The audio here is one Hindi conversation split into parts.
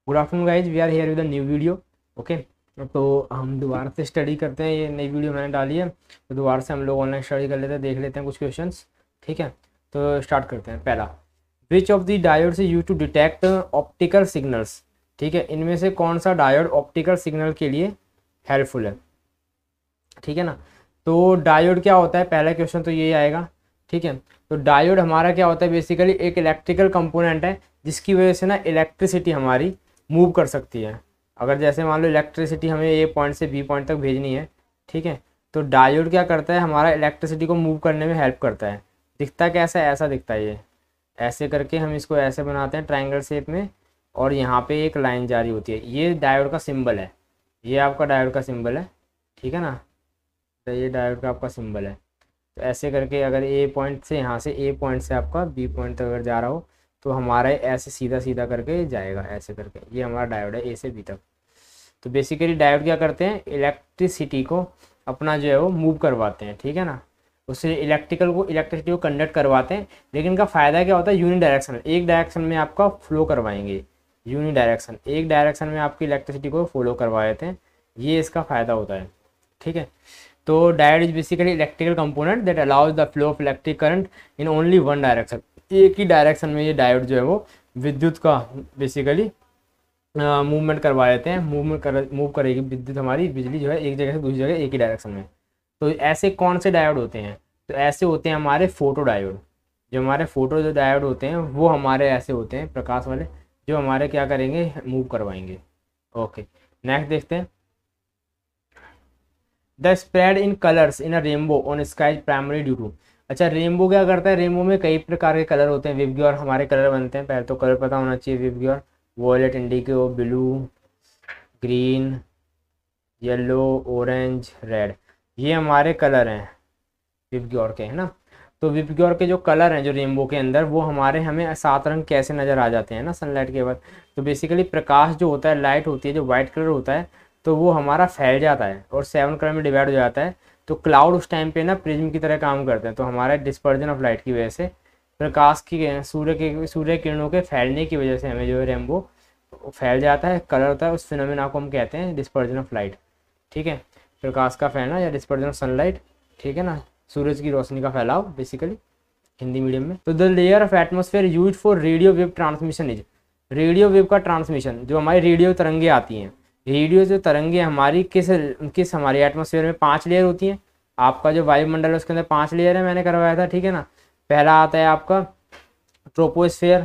Good afternoon guys, we are here with a new video. Okay, तो हम दोबारा से स्टडी करते हैं। ये नई वीडियो मैंने डाली है तो दोबारा से हम लोग ऑनलाइन स्टडी कर लेते हैं, देख लेते हैं कुछ क्वेश्चंस। ठीक है, तो स्टार्ट करते हैं। पहला, which of the diodes use to detect optical signals. ठीक है, इनमें से कौन सा डायोड ऑप्टिकल सिग्नल के लिए हेल्पफुल है। ठीक है ना, तो डायोड क्या होता है, पहला क्वेश्चन तो ये आएगा। ठीक है, तो डायोड हमारा क्या होता है, बेसिकली एक इलेक्ट्रिकल कंपोनेंट है जिसकी वजह से ना इलेक्ट्रिसिटी हमारी मूव कर सकती है। अगर जैसे मान लो इलेक्ट्रिसिटी हमें ए पॉइंट से बी पॉइंट तक भेजनी है, ठीक है, तो डायोड क्या करता है, हमारा इलेक्ट्रिसिटी को मूव करने में हेल्प करता है। दिखता कैसा है, ऐसा दिखता है। ये ऐसे करके हम इसको ऐसे बनाते हैं ट्रायंगल शेप में, और यहाँ पे एक लाइन जारी होती है। ये डायोड का सिंबल है, ये आपका डायोड का सिंबल है। ठीक है ना, तो ये डायोड का आपका सिंबल है। तो ऐसे करके अगर ए पॉइंट से, यहाँ से ए पॉइंट से आपका बी पॉइंट तक अगर जा रहा हो तो हमारा ऐसे सीधा सीधा करके जाएगा, ऐसे करके। ये हमारा डायोड है ए से बी तक। तो बेसिकली डायोड क्या करते हैं, इलेक्ट्रिसिटी को अपना जो है वो मूव करवाते हैं। ठीक है ना, उससे इलेक्ट्रिसिटी को कंडक्ट करवाते हैं। लेकिन इनका फ़ायदा क्या होता है, यूनि डायरेक्शन, एक डायरेक्शन में आपका फ्लो करवाएंगे। यूनि डायरेक्शन, एक डायरेक्शन में आपकी इलेक्ट्रिसिटी को फॉलो करवा देते हैं, ये इसका फ़ायदा होता है। ठीक है, तो diode is basically electrical component that allows the flow of electric current in only one direction. एक ही डायरेक्शन में ये डायोड जो है वो विद्युत का बेसिकली मूवमेंट करवा देते हैं। मूव करेगी विद्युत, हमारी बिजली जो है एक जगह से दूसरी जगह एक ही डायरेक्शन में। तो ऐसे कौन से डायोड होते हैं, तो ऐसे होते हैं हमारे फोटो डायोड। जो हमारे फोटो जो डायोड होते हैं वो हमारे ऐसे होते हैं, प्रकाश वाले, जो हमारे क्या करेंगे, मूव करवाएंगे। ओके, नेक्स्ट देखते हैं। The spread in colours in a rainbow on sky primary due to. अच्छा, रेनबो क्या करता है, रेनबो में कई प्रकार के कलर होते हैं। विबग्योर हमारे कलर बनते हैं, पहले तो कलर पता होना चाहिए। VIBGYOR, violet, indigo, blue, green, yellow, orange, red, ये हमारे कलर हैं विबग्योर के, है ना। तो विबग्योर के जो कलर हैं जो रेनबो के अंदर, वो हमें 7 रंग कैसे नज़र आ जाते हैं ना सनलाइट के बाद। तो बेसिकली प्रकाश जो होता है, लाइट होती है जो वाइट कलर होता है, तो वो हमारा फैल जाता है और 7 कलर में डिवाइड हो जाता है। तो क्लाउड उस टाइम पे ना प्रिज्म की तरह काम करते हैं। तो हमारा डिस्पर्जन ऑफ लाइट की वजह से, प्रकाश की, सूर्य किरणों के फैलने की वजह से हमें जो है रेनबो फैल जाता है, कलर होता है। उस फिनोमेना को हम कहते हैं डिस्पर्जन ऑफ लाइट। ठीक है, प्रकाश का फैलना या डिस्पर्जन ऑफ सनलाइट। ठीक है ना, सूरज की रोशनी का फैलाव बेसिकली हिंदी मीडियम में। तो the layer of atmosphere use for radio wave transmission is. Radio wave का ट्रांसमिशन, जो हमारी रेडियो तरंगे आती हैं, रेडियो जो तरंगे हमारी किस हमारी एटमोसफेयर में 5 लेयर होती हैं। आपका जो वायुमंडल है उसके अंदर 5 लेयर है, मैंने करवाया था। ठीक है ना, पहला आता है आपका ट्रोपोस्फेयर।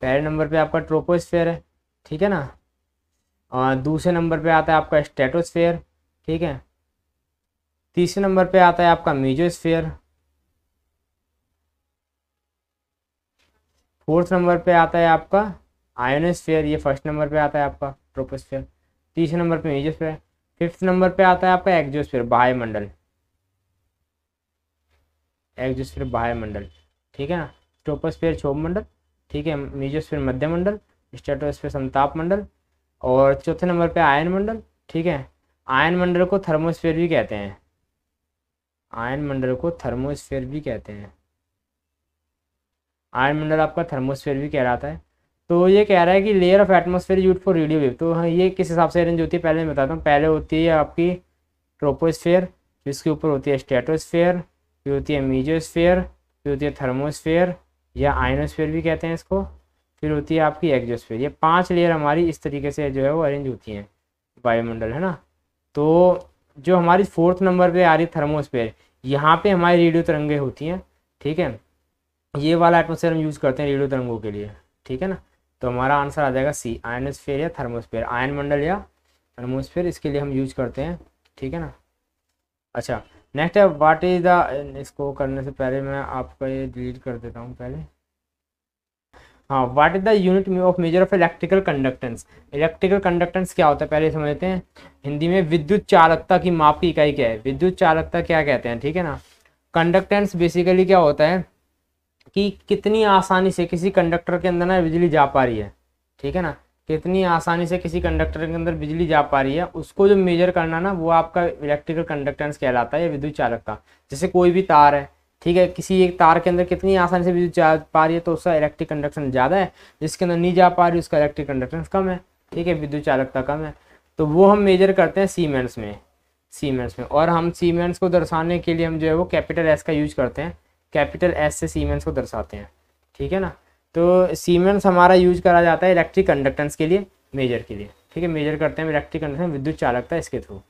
पहले नंबर पे आपका ट्रोपोस्फेयर है। ठीक है ना, और दूसरे नंबर पे आता है आपका स्ट्रेटोस्फेयर। ठीक है, तीसरे नंबर पे आता है आपका मीजोस्फेयर। फोर्थ नंबर पे आता है आपका आयोनोस्फेयर, ये फर्स्ट नंबर पे आता है आपका ट्रोपोस्फेयर। तीसरे नंबर पे मीजोस्फेयर। फिफ्थ नंबर पे आता है आपका एक्सोस्फेयर, बाह्यमंडल। एक्सोस्फेयर बाह्यमंडल। ठीक है ना, ट्रोपोस्फेयर क्षोभमंडल। ठीक है, मीजोस्फेयर मध्यमंडल, स्ट्रेटोस्फेयर समताप मंडल, और चौथे नंबर पे आयन मंडल। ठीक है, आयन मंडल को थर्मोस्फेयर भी कहते हैं। आयन मंडल को थर्मोस्फेयर भी कहते हैं। आयन मंडल आपका थर्मोस्फेयर भी कहलाता है। तो ये कह रहा है कि layer of atmosphere use for radio wave. तो हाँ, ये किस हिसाब से अरेंज होती है पहले मैं बताता हूँ। पहले होती है आपकी ट्रोपोस्फेयर, जिसके ऊपर होती है स्ट्रेटोस्फेयर, फिर होती है मीजोस्फेयर, फिर होती है थर्मोस्फेयर या आयनोस्फेयर भी कहते हैं इसको, फिर होती है आपकी एक्सोस्फेयर। ये 5 लेयर हमारी इस तरीके से जो है वो अरेंज होती हैं वायुमंडल, है ना। तो जो हमारी 4th नंबर पे आ रही है थर्मोस्फेयर, यहाँ पे हमारी रेडियो तरंगे होती हैं। ठीक है, ये वाला एटमोसफेयर हम यूज़ करते हैं रेडियो तरंगों के लिए। ठीक है ना, तो हमारा आंसर आ जाएगा सी, आयनोस्फेयर या थर्मोस्फेयर। आयन मंडल या थर्मोस्फेयर, इसके लिए हम यूज करते हैं। ठीक है ना। अच्छा, नेक्स्ट है व्हाट इज द, इसको करने से पहले मैं आपका ये डिलीट कर देता हूँ पहले। हाँ, what is the unit of measure of electrical conductance. Electrical conductance क्या होता है पहले समझते हैं। हिंदी में विद्युत चालकता की माप की इकाई क्या है, विद्युत चालकता क्या कहते हैं। ठीक है ना, कंडक्टेंस बेसिकली क्या होता है कि कितनी आसानी से किसी कंडक्टर के अंदर ना बिजली जा पा रही है। ठीक है ना, कितनी आसानी से किसी कंडक्टर के अंदर बिजली जा पा रही है, उसको जो मेजर करना ना, वो आपका इलेक्ट्रिकल कंडक्टेंस कहलाता है या विद्युत चालकता। जैसे कोई भी तार है, ठीक है। किसी एक तार के अंदर कितनी आसानी से विद्युत जा पा रही है तो उसका इलेक्ट्रिक कंडक्शन ज़्यादा है, जिसके अंदर नहीं जा पा रही उसका इलेक्ट्रिक कंडक्शन कम है, ठीक है, विद्युत चालकता कम है। तो वो हम मेजर करते हैं सीमेंस में। और हम सीमेंस को दर्शाने के लिए हम जो है वो कैपिटल एस का यूज करते हैं, कैपिटल एस से सीमेंस को दर्शाते हैं, ठीक है ना। तो सीमेंस हमारा यूज करा जाता है इलेक्ट्रिक कंडक्टेंस के लिए, मेजर के लिए, ठीक है, मेजर करते हैं इलेक्ट्रिक कंडक्टेंस, विद्युत चालकता इसके थ्रू।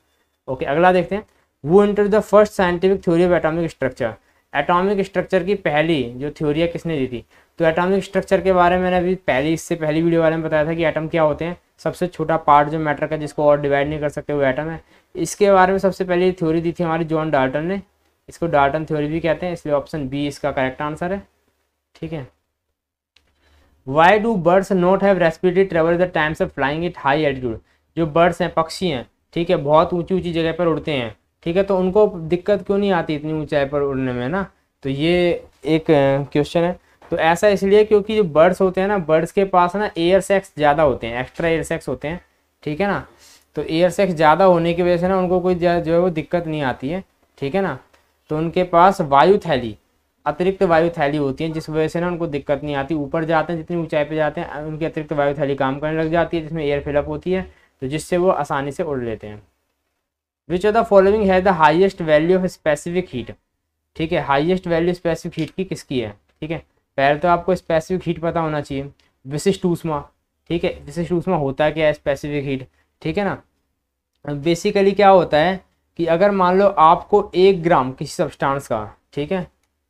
ओके, अगला देखते हैं। वो enter the first scientific theory of atomic structure. Atomic structure की पहली जो थ्योरी है किसने दी थी? तो एटॉमिक स्ट्रक्चर के बारे में मैंने अभी इससे पहली वीडियो वाले में बताया था कि एटम क्या होते हैं। सबसे छोटा पार्ट जो मैटर का जिसको और डिवाइड नहीं कर सकते वो एटम है। इसके बारे में सबसे पहले थ्योरी दी थी हमारी जॉन डाल्टन ने, इसको डाल्टन थ्योरी भी कहते हैं, इसलिए ऑप्शन बी इसका करेक्ट आंसर है, ठीक है। Why do birds not have respiratory travel the times of flying at high altitude? जो बर्ड्स हैं, पक्षी हैं, ठीक है, बहुत ऊंची ऊंची जगह पर उड़ते हैं, ठीक है, तो उनको दिक्कत क्यों नहीं आती इतनी ऊंचाई पर उड़ने में ना? तो ये एक क्वेश्चन है। तो ऐसा इसलिए क्योंकि जो बर्ड्स होते हैं ना, बर्ड्स के पास ना एयर सैक्स ज़्यादा होते हैं, एक्स्ट्रा एयर सैक्स होते हैं, ठीक है ना। तो एयर सैक्स ज़्यादा होने की वजह से ना उनको कोई जो है वो दिक्कत नहीं आती है, ठीक है ना। तो उनके पास वायु थैली, अतिरिक्त वायु थैली होती है, जिस वजह से ना उनको दिक्कत नहीं आती। ऊपर जाते हैं, जितनी ऊंचाई पे जाते हैं उनकी अतिरिक्त वायु थैली काम करने लग जाती है, जिसमें एयर फिलअप होती है, तो जिससे वो आसानी से उड़ लेते हैं। विच ऑफ द फॉलोइंग है the highest value of specific heat? ठीक है, हाईएस्ट वैल्यू स्पेसिफिक हीट की किसकी है? ठीक है, पहले तो आपको स्पेसिफिक हीट पता होना चाहिए, विशिष्ट ऊष्मा, ठीक है। विशिष्ट ऊष्मा होता क्या है? स्पेसिफिक हीट, ठीक है ना। बेसिकली क्या होता है कि अगर मान लो आपको 1 ग्राम किसी सब्सटेंस का, ठीक है,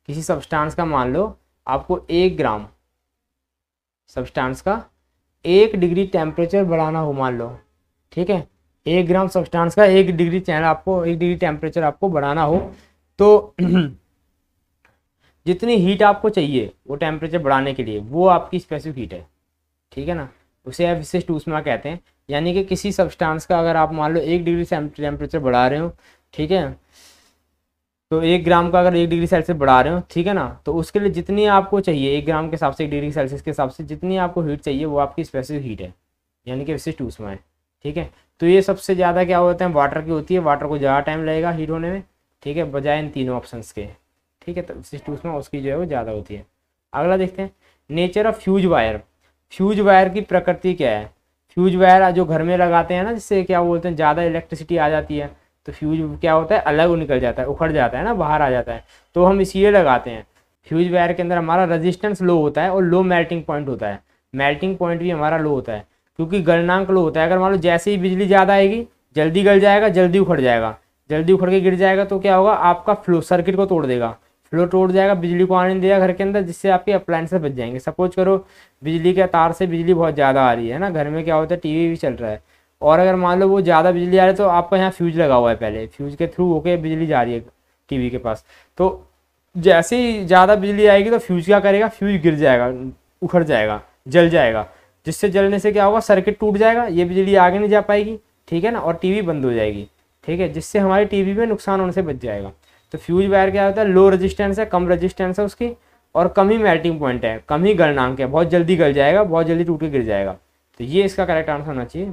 किसी सब्सटेंस का मान लो आपको 1 ग्राम सब्सटेंस का 1 डिग्री टेम्परेचर बढ़ाना हो, मान लो, ठीक है, 1 ग्राम सब्सटेंस का 1 डिग्री टेम्परेचर आपको बढ़ाना हो, तो जितनी हीट आपको चाहिए वो टेम्परेचर बढ़ाने के लिए, वो आपकी स्पेसिफिक हीट है, ठीक है ना। उसे आप विशिष्ट ऊष्मा कहते हैं। यानी कि किसी सब्सटेंस का अगर आप मान लो 1 डिग्री टेम्परेचर बढ़ा रहे हो, ठीक है, तो 1 ग्राम का अगर 1 डिग्री सेल्सियस बढ़ा रहे हो, ठीक है ना, तो उसके लिए जितनी आपको चाहिए 1 ग्राम के हिसाब से, 1 डिग्री सेल्सियस के हिसाब से जितनी आपको हीट चाहिए वो आपकी स्पेसिफिक हीट है, यानी कि विशिष्ट ऊष्मा है, ठीक है। तो ये सबसे ज़्यादा क्या होता है? वाटर की होती है, वाटर को ज़्यादा टाइम लगेगा हीट होने में, ठीक है, बजाय इन तीनों ऑप्शंस के, ठीक है। तो विशिष्ट ऊष्मा उसकी जो है वो ज़्यादा होती है। अगला देखते हैं, nature of fuse wire. Fuse wire की प्रकृति क्या है? फ्यूज वायर जो घर में लगाते हैं ना, जिससे क्या बोलते हैं ज़्यादा इलेक्ट्रिसिटी आ जाती है, तो फ्यूज क्या होता है? अलग निकल जाता है, उखड़ जाता है ना, बाहर आ जाता है, तो हम इसलिए लगाते हैं। फ्यूज वायर के अंदर हमारा रेजिस्टेंस लो होता है और लो मेल्टिंग पॉइंट होता है। मेल्टिंग पॉइंट भी हमारा लो होता है क्योंकि गलनांक लो होता है। अगर मान लो जैसे ही बिजली ज़्यादा आएगी जल्दी गल जाएगा, जल्दी उखड़ जाएगा, जल्दी उखड़ के गिर जाएगा, तो क्या होगा? आपका फ्लो सर्किट को तोड़ देगा, फ्लो तोड़ जाएगा, बिजली को आने नहीं देगा घर के अंदर, जिससे आपके अप्लायंसेस बच जाएंगे। सपोज करो बिजली के तार से बिजली बहुत ज़्यादा आ रही है ना, घर में क्या होता है टीवी भी चल रहा है, और अगर मान लो वो ज़्यादा बिजली आ रही है तो आपका यहाँ फ्यूज लगा हुआ है, पहले फ्यूज के थ्रू होके बिजली जा रही है टीवी के पास, तो जैसे ही ज़्यादा बिजली आएगी तो फ्यूज क्या करेगा? फ्यूज गिर जाएगा, उखड़ जाएगा, जल जाएगा, जिससे जलने से क्या होगा? सर्किट टूट जाएगा, ये बिजली आगे नहीं जा पाएगी, ठीक है ना, और टीवी बंद हो जाएगी, ठीक है, जिससे हमारी टीवी में नुकसान होने से बच जाएगा। तो फ्यूज वायर क्या होता है? लो रेजिस्टेंस है, कम रेजिस्टेंस है उसकी, और कम ही मेल्टिंग पॉइंट है, कम ही गलनांक है, बहुत जल्दी गल जाएगा, बहुत जल्दी टूट के गिर जाएगा। तो ये इसका करेक्ट आंसर होना चाहिए।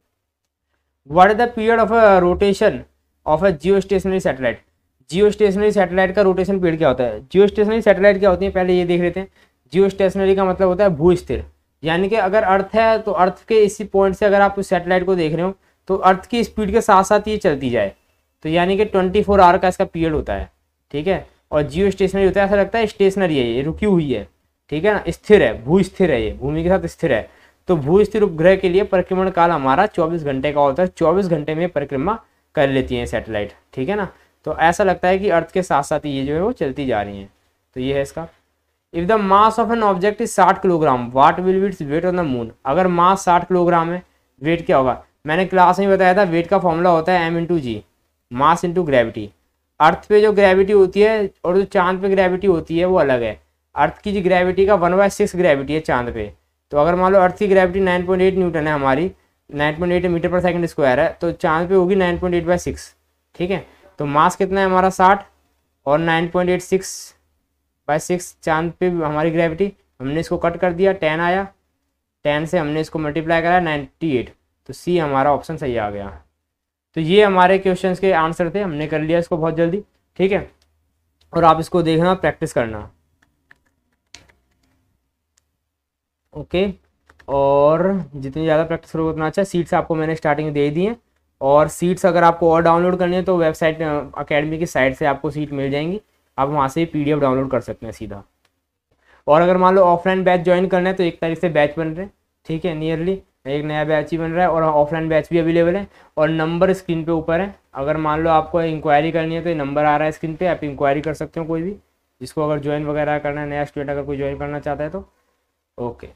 What is the period of rotation of a Jio stationery satellite? Jio stationery satellite का रोटेशन पीरियड क्या होता है? जियो स्टेशनरी सैटेलाइट क्या होती है पहले ये देख लेते हैं। जियो स्टेशनरी का मतलब होता है भू स्थिर, यानी कि अगर अर्थ है तो अर्थ के इसी पॉइंट से अगर आप उस सैटेलाइट को देख रहे हो तो अर्थ की स्पीड के साथ साथ ये चलती जाए, तो यानी कि 24 आवर का इसका पीरियड होता है, ठीक है। और जियो स्टेशनरी होता है, ऐसा लगता है स्टेशनरी है, ये रुकी हुई है, ठीक है ना, स्थिर है, भू स्थिर है, ये भूमि के साथ स्थिर है। तो भू स्थिर उपग्रह के लिए परिक्रमण काल हमारा 24 घंटे का होता है, 24 घंटे में परिक्रमा कर लेती है सैटेलाइट, ठीक है ना। तो ऐसा लगता है कि अर्थ के साथ साथ ये जो है वो चलती जा रही हैं। तो ये है इसका। If the mass of an object is 60 kilogram what will be its weight on the moon? अगर मास 60 किलोग्राम है, वेट क्या होगा? मैंने क्लास में बताया था, वेट का फॉर्मूला होता है m/g, मास इंटू ग्रेविटी। अर्थ पे जो ग्रेविटी होती है और जो चांद पे ग्रेविटी होती है वो अलग है। अर्थ की जो ग्रेविटी का 1/6 ग्रेविटी है चांद पे। तो अगर मान लो अर्थ की ग्रेविटी 9.8 न्यूटन है, हमारी 9.8 मीटर पर सेकंड स्क्वायर है, तो चांद पे होगी 9.8/6, ठीक है। तो मास कितना है हमारा? 60, और 9.86/6 चांद पे हमारी ग्रेविटी, हमने इसको कट कर दिया, 10 आया, 10 से हमने इसको मल्टीप्लाई करा 98, तो सी हमारा ऑप्शन सही आ गया। तो ये हमारे क्वेश्चंस के आंसर थे, हमने कर लिया इसको बहुत जल्दी, ठीक है। और आप इसको देखना, प्रैक्टिस करना। ओके, और जितनी ज़्यादा प्रैक्टिस करोगे उतना अच्छा। सीट्स आपको मैंने स्टार्टिंग में दे दी हैं, और सीट्स अगर आपको और डाउनलोड करनी है तो वेबसाइट अकेडमी की साइट से आपको सीट मिल जाएंगी, आप वहाँ से PDF डाउनलोड कर सकते हैं सीधा। और अगर मान लो ऑफलाइन बैच ज्वाइन करना है तो 1 तारीख से बैच बन रहे हैं, ठीक है, नियरली एक नया बैच ही बन रहा है, और ऑफलाइन बैच भी अवेलेबल है। और नंबर स्क्रीन पे ऊपर है, अगर मान लो आपको इंक्वायरी करनी है तो ये नंबर आ रहा है स्क्रीन पे, आप इंक्वायरी कर सकते हो कोई भी, जिसको अगर ज्वाइन वगैरह करना है, नया स्टूडेंट अगर कोई ज्वाइन करना चाहता है तो। ओके,